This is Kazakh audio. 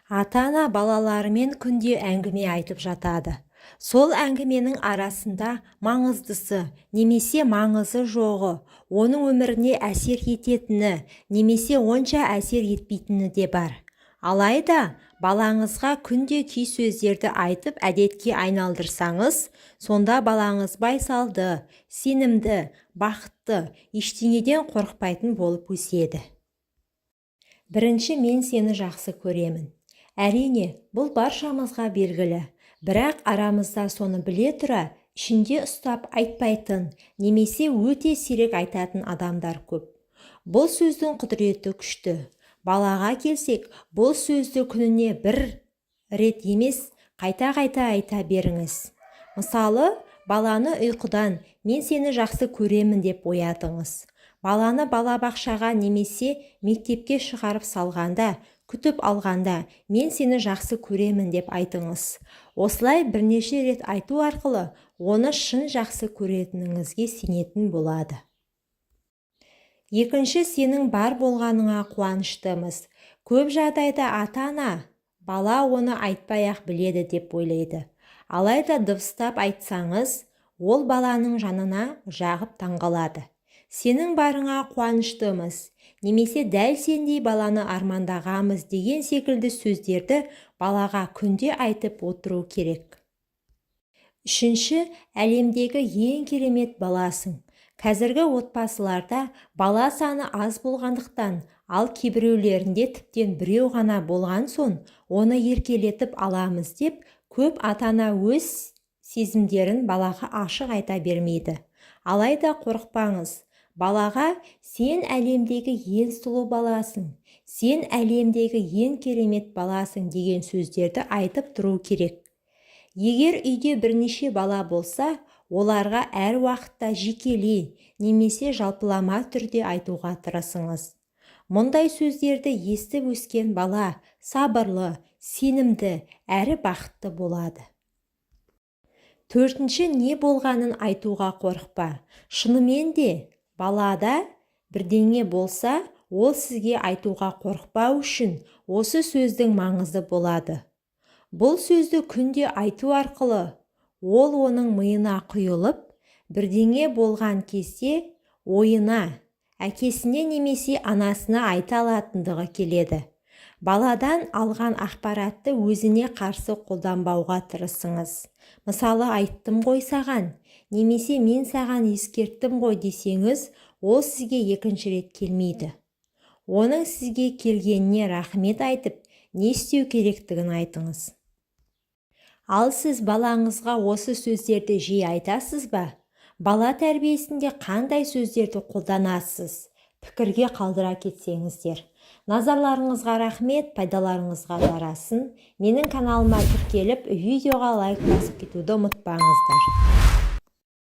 Ата-ана балаларымен күнде әңгіме айтып жатады. Сол әңгіменің арасында маңыздысы немесе маңызы жоғы, оның өміріне әсер ететіні немесе онша әсер етпейтіні де бар. Алайда балаңызға күнде кей сөздерді айтып әдетке айналдырсаңыз, сонда балаңыз байсалды, сенімді, бақытты, ештеңеден қорықпайтын болып өседі. Бірінші, мен сені жақсы көремін. Әрине, бұл баршамызға белгілі, бірақ арамызда соны біле тұра, ішінде ұстап айтпайтын, немесе өте сирек айтатын адамдар көп. Бұл сөздің құдіреті күшті. Балаға келсек, бұл сөзді күніне бір рет емес, қайта-қайта айта беріңіз. Мысалы, баланы ұйқыдан «мен сені жақсы көремін» деп оятыңыз. Баланы балабақшаға немесе мектепке шығарып салғанда, күтіп алғанда «мен сені жақсы көремін» деп айтыңыз. Осылай бірнеше рет айту арқылы оны шын жақсы көретініңізге сенетін болады. Екінші, сенің бар болғаныңа қуаныштымыз. Көп жағдайда ата-ана бала оны айтпай-ақ біледі деп ойлайды. Алайда дыбыстап айтсаңыз, ол баланың жанына жағып таңғалады. Сенің барыңа қуаныштымыз, немесе дәл сендей баланы армандағамыз деген секілді сөздерді балаға күнде айтып отыру керек. Үшінші, әлемдегі ең керемет баласың. Қазіргі отбасыларда бала саны аз болғандықтан, ал кейбіреулерінде тіптен біреу ғана болған соң, оны еркелетіп аламыз деп, көп ата-ана өз сезімдерін балаға ашық айта бермейді. Алайда қорықпаңыз. Балаға «сен әлемдегі ең сұлу баласың», «сен әлемдегі ең керемет баласың» деген сөздерді айтып тұру керек. Егер үйде бірнеше бала болса, оларға әр уақытта жекелей немесе жалпылама түрде айтуға тырысыңыз. Мұндай сөздерді естіп өскен бала сабырлы, сенімді, әрі бақытты болады. Төртінші, не болғанын айтуға қорықпа. Шынымен де, балада бірдеңе болса, ол сізге айтуға қорықпау үшін осы сөздің маңызы болады. Бұл сөзді күнде айту арқылы, ол оның миына құйылып, бірдеңе болған кезде ойына, әкесіне немесе анасына айта алатындығы келеді. Баладан алған ақпаратты өзіне қарсы қолданбауға тырысыңыз. Мысалы, айттым ғой саған, немесе мен саған ескерттім ғой десеңіз, ол сізге екінші рет келмейді. Оның сізге келгеніне рахмет айтып, не істеу керектігін айтыңыз. Ал сіз балаңызға осы сөздерді жиі айтасыз ба? Бала тәрбиесінде қандай сөздерді қолданасыз? Пікірге қалдыра кетсеңіздер. Назарларыңызға рахмет, пайдаларыңызға жарасын. Менің каналыма тіркеліп, видеоға лайк басып кетуді ұмытпаңыздар.